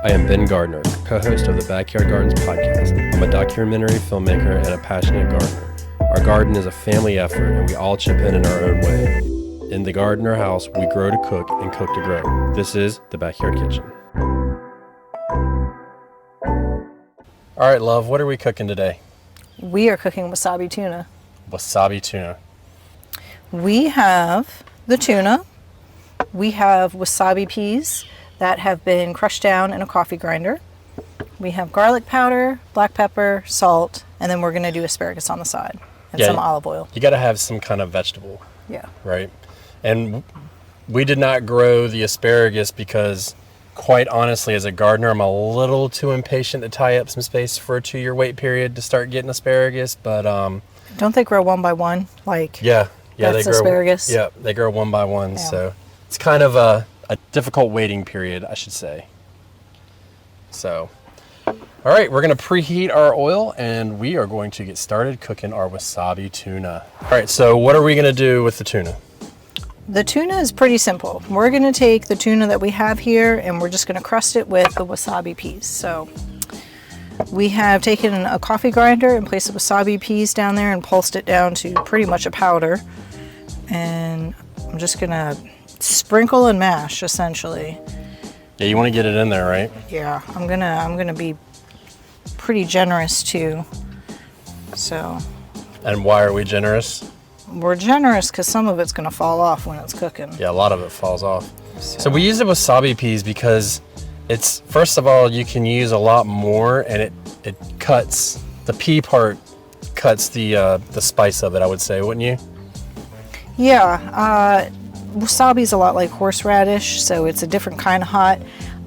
I am Ben Gardner, co-host of the Backyard Gardens podcast. I'm a documentary filmmaker and a passionate gardener. Our garden is a family effort and we all chip in our own way. In the garden or house, we grow to cook and cook to grow. This is the Backyard Kitchen. All right, love, what are we cooking today? We are cooking wasabi tuna. Wasabi tuna. We have the tuna. We have wasabi peas that have been crushed down in a coffee grinder. We have garlic powder, black pepper, salt, and then we're going to do asparagus on the side and some olive oil. You got to have some kind of vegetable. Yeah. Right? And we did not grow the asparagus because, quite honestly, as a gardener, I'm a little too impatient to tie up some space for a 2-year wait period to start getting asparagus. But don't they grow one by one? Yeah, that's they grow asparagus. Yeah, they grow one by one. Yeah. So it's kind of a difficult waiting period, I should say. So, all right, we're going to preheat our oil and we are going to get started cooking our wasabi tuna. All right, so what are we going to do with the tuna? The tuna is pretty simple. We're going to take the tuna that we have here and we're just going to crust it with the wasabi peas. So we have taken a coffee grinder and placed the wasabi peas down there and pulsed it down to pretty much a powder. And I'm just going to sprinkle and mash, essentially. Yeah, you want to get it in there, right? Yeah, I'm gonna be pretty generous too. So. And why are we generous? We're generous because some of it's gonna fall off when it's cooking. Yeah, a lot of it falls off. So we use the wasabi peas because it's, first of all, you can use a lot more, and it cuts, the pea part cuts the spice of it, I would say, wouldn't you? Yeah, wasabi's a lot like horseradish, so it's a different kind of hot.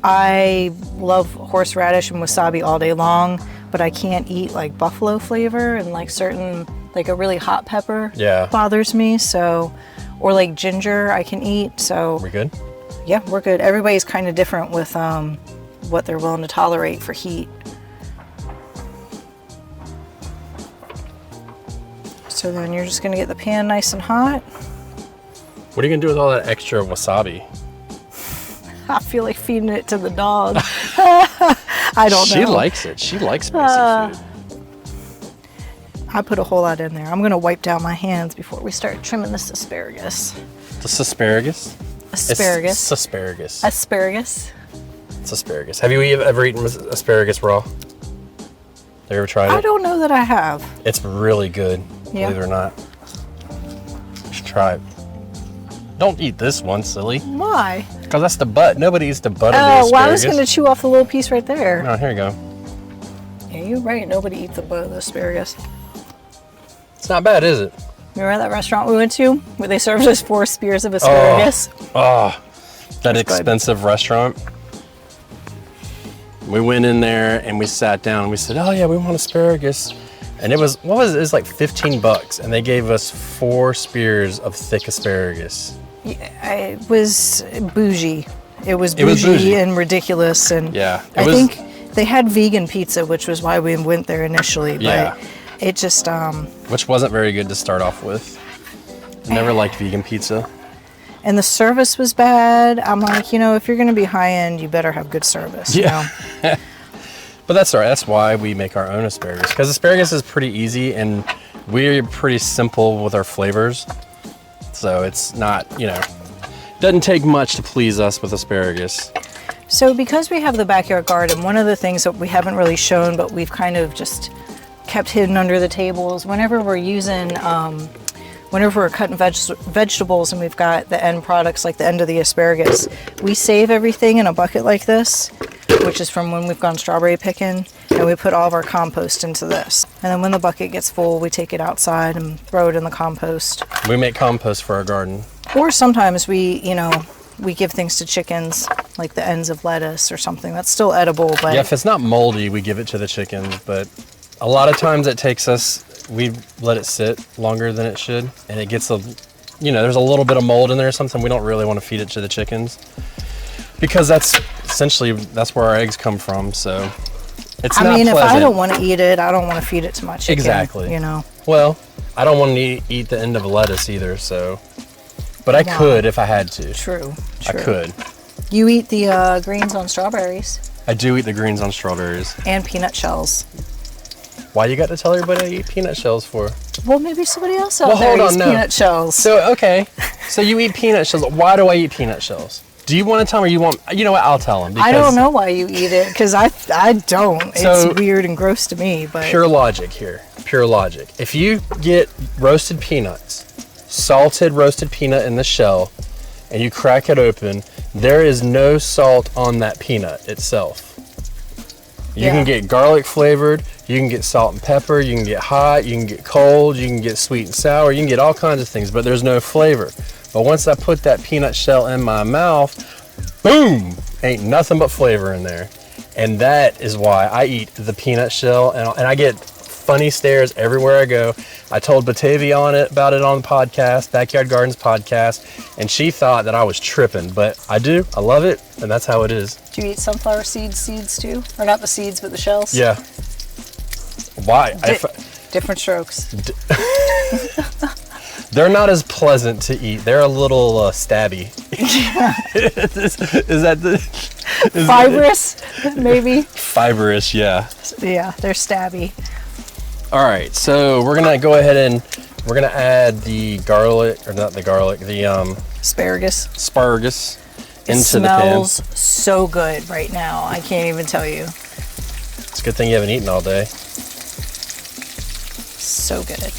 I love horseradish and wasabi all day long, but I can't eat like buffalo flavor and like certain, like a really hot pepper bothers me. So, or like ginger I can eat. So we good? Yeah, we're good. Everybody's kind of different with what they're willing to tolerate for heat. So then you're just gonna get the pan nice and hot. What are you gonna do with all that extra wasabi? I feel like feeding it to the dog. I don't know. She likes it. She likes spicy food. I put a whole lot in there. I'm gonna wipe down my hands before we start trimming this asparagus. This asparagus? Asparagus. It's asparagus. Asparagus. It's asparagus. Have you ever eaten asparagus raw? Have you ever tried it? I don't know that I have. It's really good, yeah. Believe it or not. You should try it. Don't eat this one, silly. Why? Because that's the butt. Nobody eats the butt of the asparagus. Oh, well, I was going to chew off the little piece right there. Oh, here you go. Yeah, you're right. Nobody eats the butt of the asparagus. It's not bad, is it? Remember that restaurant we went to where they served us 4 spears of asparagus? Oh, that expensive restaurant. We went in there and we sat down and we said, oh yeah, we want asparagus. And it was, what was it? It was like $15 and they gave us 4 spears of thick asparagus. Yeah, it was bougie. It was bougie and ridiculous. And yeah, I think they had vegan pizza, which was why we went there initially. Yeah. But it just... which wasn't very good to start off with. Never liked vegan pizza. And the service was bad. I'm like, if you're going to be high end, you better have good service. Yeah. You know? But that's all right. That's why we make our own asparagus. Because asparagus is pretty easy and we're pretty simple with our flavors. So it's not, doesn't take much to please us with asparagus. So because we have the backyard garden, one of the things that we haven't really shown, but we've kind of just kept hidden under the tables, whenever we're using, whenever we're cutting vegetables and we've got the end products, like the end of the asparagus, we save everything in a bucket like this, which is from when we've gone strawberry picking, and we put all of our compost into this. And then when the bucket gets full, we take it outside and throw it in the compost. We make compost for our garden. Or sometimes we give things to chickens, like the ends of lettuce or something that's still edible. But yeah, if it's not moldy, we give it to the chickens, but a lot of times it takes us, we let it sit longer than it should, and it gets there's a little bit of mold in there or something. We don't really want to feed it to the chickens because that's where our eggs come from. So it's not pleasant. If I don't want to eat it, I don't want to feed it to my chicken. Exactly. Well, I don't want to eat the end of a lettuce either. So, but I could if I had to. True. I could. You eat the greens on strawberries. I do eat the greens on strawberries. And peanut shells. Why you got to tell everybody I eat peanut shells for? Well, maybe somebody else out Well, there hold on, eats no. peanut shells. So, okay. So you eat peanut shells. Why do I eat peanut shells? Do you want to tell me, or you want... You know what? I'll tell them. I don't know why you eat it, because I don't. So, it's weird and gross to me, but... Pure logic here. Pure logic. If you get roasted peanuts, salted roasted peanut in the shell, and you crack it open, there is no salt on that peanut itself. You can get garlic flavored, you can get salt and pepper, you can get hot, you can get cold, you can get sweet and sour, you can get all kinds of things, but there's no flavor. But once I put that peanut shell in my mouth, boom, ain't nothing but flavor in there. And that is why I eat the peanut shell, and I get funny stares everywhere I go. I told Batavia about it on the podcast, Backyard Gardens podcast, and she thought that I was tripping, but I do. I love it, and that's how it is. Do you eat sunflower seeds too? Or not the seeds, but the shells? Yeah. Why? Different strokes. They're not as pleasant to eat. They're a little stabby. is that the... Fibrous, maybe? Fibrous, yeah. Yeah, they're stabby. All right, so we're gonna go ahead and we're gonna add the garlic, or not the garlic, the Asparagus. Into the pan. It smells so good right now. I can't even tell you. It's a good thing you haven't eaten all day. So good.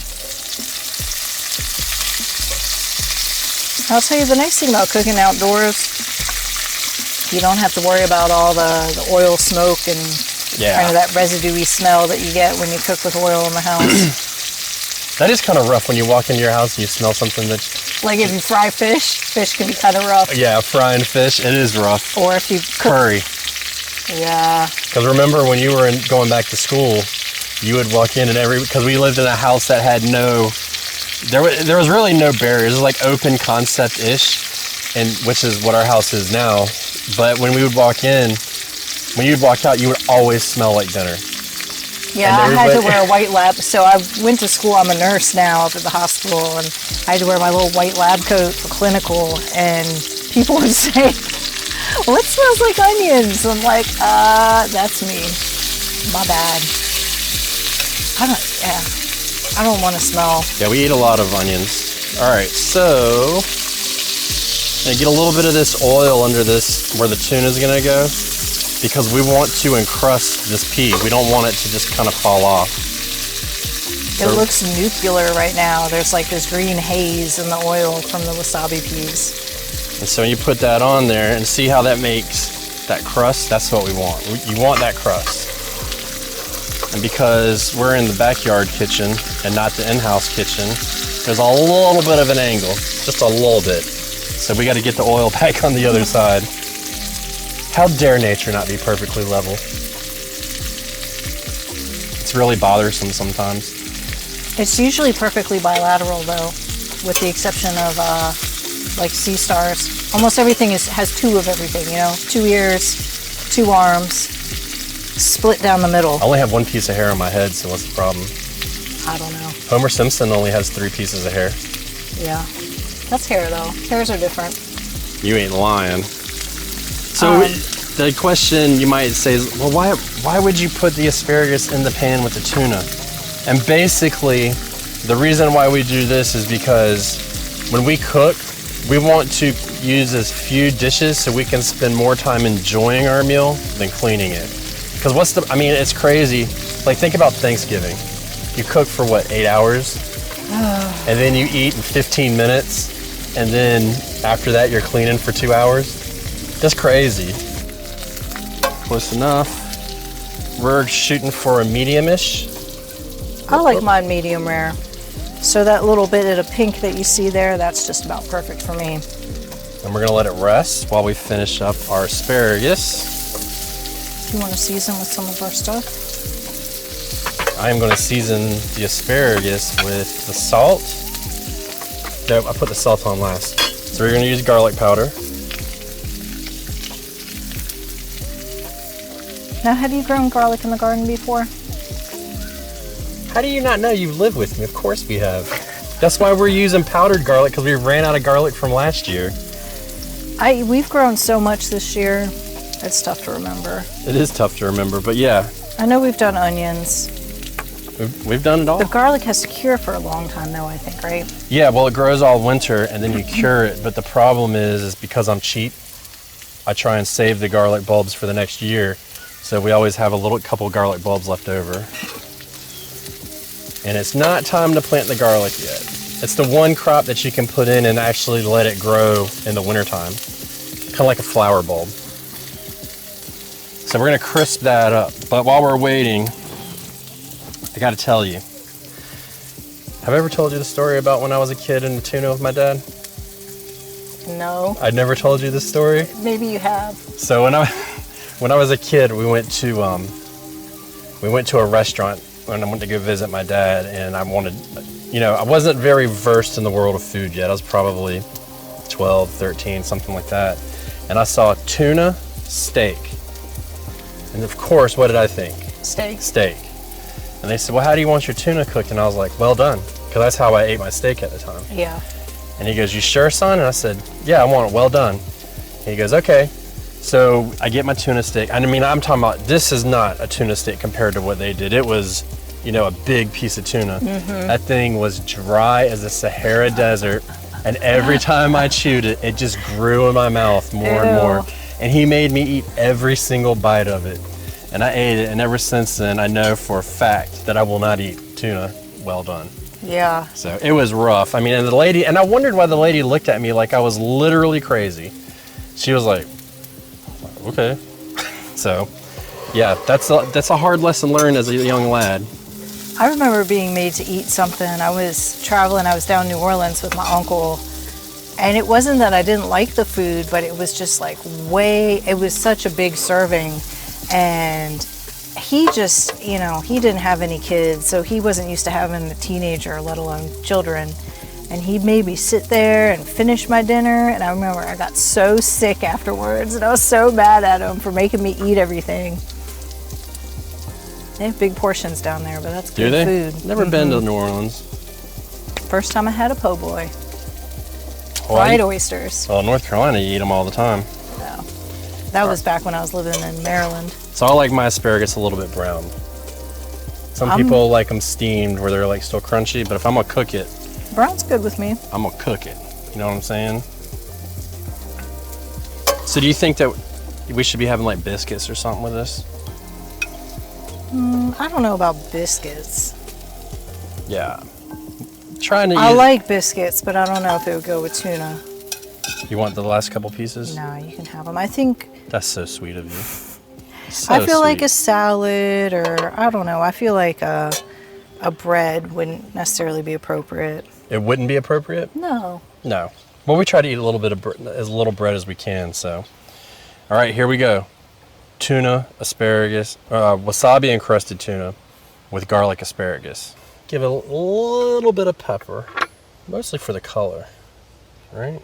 I'll tell you the nice thing about cooking outdoors, you don't have to worry about all the oil smoke and kind of that residue-y smell that you get when you cook with oil in the house. That is kind of rough when you walk into your house and you smell something that's... Like if you fry fish can be kind of rough. Yeah, frying fish, it is rough. Or if you cook... Curry. Yeah. Because remember when you were going back to school, you would walk in and because we lived in a house that had no... There was really no barriers. It was like open concept-ish, and which is what our house is now. But when we would walk in, when you'd walk out, you would always smell like dinner. Yeah, I had to wear a white lab. So I went to school. I'm a nurse now up at the hospital, and I had to wear my little white lab coat for clinical. And people would say, "Well, it smells like onions." I'm like, that's me. My bad. I don't want to smell. Yeah, we eat a lot of onions. All right, so I'm gonna get a little bit of this oil under this where the tuna is gonna go, because we want to encrust this pea. We don't want it to just kind of fall off. It looks nuclear right now. There's like this green haze in the oil from the wasabi peas. And so when you put that on there and see how that makes that crust, that's what we want. You want that crust. And because we're in the backyard kitchen and not the in-house kitchen, there's a little bit of an angle, just a little bit. So we got to get the oil back on the other side. How dare nature not be perfectly level? It's really bothersome sometimes. It's usually perfectly bilateral though, with the exception of like sea stars. Almost everything has two of everything, you know? 2 ears, 2 arms, split down the middle. I only have 1 piece of hair on my head, so what's the problem? I don't know. Homer Simpson only has 3 pieces of hair. Yeah. That's hair though. Hairs are different. You ain't lying. So the question you might say is, well, why would you put the asparagus in the pan with the tuna? And basically, the reason why we do this is because when we cook, we want to use as few dishes so we can spend more time enjoying our meal than cleaning it. Because it's crazy. Like, think about Thanksgiving. You cook for what, 8 hours? And then you eat in 15 minutes. And then after that, you're cleaning for 2 hours. That's crazy. Close enough. We're shooting for a medium-ish. I like mine medium rare. So that little bit of pink that you see there, that's just about perfect for me. And we're gonna let it rest while we finish up our asparagus. Do you want to season with some of our stuff? I am gonna season the asparagus with the salt. No, I put the salt on last. So we're gonna use garlic powder. Now, have you grown garlic in the garden before? How do you not know? You've lived with me. Of course we have. That's why we're using powdered garlic, because we ran out of garlic from last year. We've grown so much this year. It's tough to remember. It is tough to remember, but yeah, I know we've done onions. we've done it all. The garlic has to cure for a long time though, I think, right? Yeah, well, it grows all winter and then you cure it. But the problem is because I'm cheap, I try and save the garlic bulbs for the next year. So we always have a couple garlic bulbs left over. And it's not time to plant the garlic yet. It's the one crop that you can put in and actually let it grow in the wintertime. Kind of like a flower bulb. So we're gonna crisp that up. But while we're waiting, I gotta tell you. Have I ever told you the story about when I was a kid in Tuna with my dad? No. I'd never told you this story. Maybe you have. So when I was a kid, we went to a restaurant when I went to go visit my dad, and I wasn't very versed in the world of food yet. I was probably 12, 13, something like that. And I saw tuna steak. And of course, what did I think? Steak. And they said, well, how do you want your tuna cooked? And I was like, well done. Because that's how I ate my steak at the time. Yeah. And he goes, you sure, son? And I said, yeah, I want it well done. And he goes, okay. So I get my tuna steak. I mean, I'm talking about, this is not a tuna steak compared to what they did. It was, a big piece of tuna. Mm-hmm. That thing was dry as the Sahara Desert. And every time I chewed it, it just grew in my mouth more and more. And he made me eat every single bite of it. And I ate it, and ever since then, I know for a fact that I will not eat tuna well done. Yeah. So it was rough. I mean, and I wondered why the lady looked at me like I was literally crazy. She was like, okay. So, yeah, that's a hard lesson learned as a young lad. I remember being made to eat something. I was traveling, I was down in New Orleans with my uncle, and it wasn't that I didn't like the food, but it was just like it was such a big serving, and he just, he didn't have any kids, so he wasn't used to having a teenager, let alone children. And he made me sit there and finish my dinner, and I remember I got so sick afterwards, and I was so mad at him for making me eat everything. They have big portions down there, but that's good food. Never been to New Orleans. First time I had a po' boy. Fried oysters. Well, in North Carolina, you eat them all the time. No. That was back when I was living in Maryland. So I like my asparagus a little bit browned. Some people like them steamed where they're like still crunchy, but if I'm gonna cook it, brown's good with me. I'm gonna cook it. You know what I'm saying? So do you think that we should be having like biscuits or something with this? I don't know about biscuits. Yeah. I like biscuits, but I don't know if it would go with tuna. You want the last couple pieces? No, you can have them. I think... That's so sweet of you. I feel like a salad, or I don't know. I feel like a bread wouldn't necessarily be appropriate. It wouldn't be appropriate? No. No. Well, we try to eat a little bit of as little bread as we can, so. All right, here we go. Tuna, asparagus, wasabi encrusted tuna with garlic asparagus. Give it a little bit of pepper, mostly for the color, right?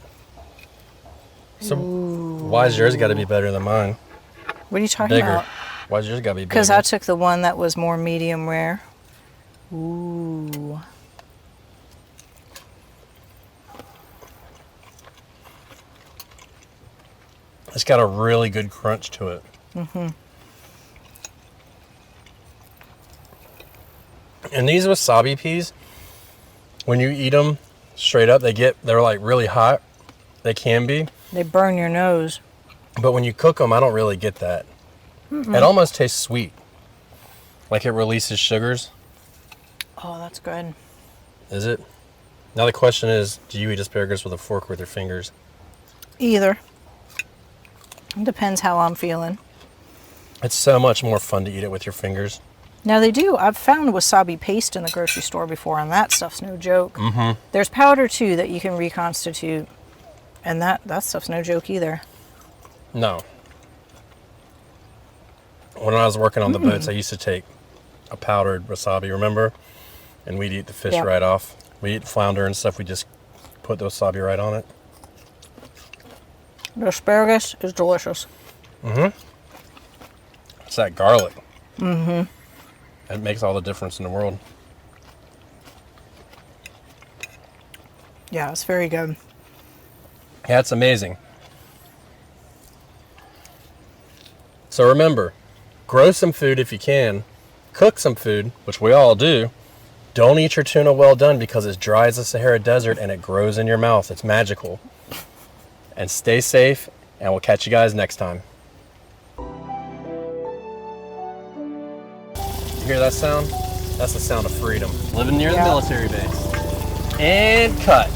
So why's yours got to be better than mine? What are you talking about? Why's yours got to be bigger? Because I took the one that was more medium rare. Ooh. It's got a really good crunch to it. Mm-hmm. And these wasabi peas, when you eat them straight up, they're like really hot. They can be. They burn your nose. But when you cook them, I don't really get that. Mm-mm. It almost tastes sweet. Like it releases sugars. Oh, that's good. Is it? Now the question is, do you eat asparagus with a fork or with your fingers? Either. It depends how I'm feeling. It's so much more fun to eat it with your fingers. Now they do. I've found wasabi paste in the grocery store before, and that stuff's no joke. Mm-hmm. There's powder too that you can reconstitute, and that stuff's no joke either. No. When I was working on the boats, I used to take a powdered wasabi, remember? And we'd eat the fish right off. We eat flounder and stuff. We just put the wasabi right on it. The asparagus is delicious. Mm-hmm. It's that garlic. Mm-hmm. It makes all the difference in the world. Yeah, it's very good. Yeah, it's amazing. So remember, grow some food if you can, cook some food, which we all do. Don't eat your tuna well done because it's dry as the Sahara Desert and it grows in your mouth. It's magical. And stay safe, and we'll catch you guys next time. You hear that sound? That's the sound of freedom. Living near the military base. And cut.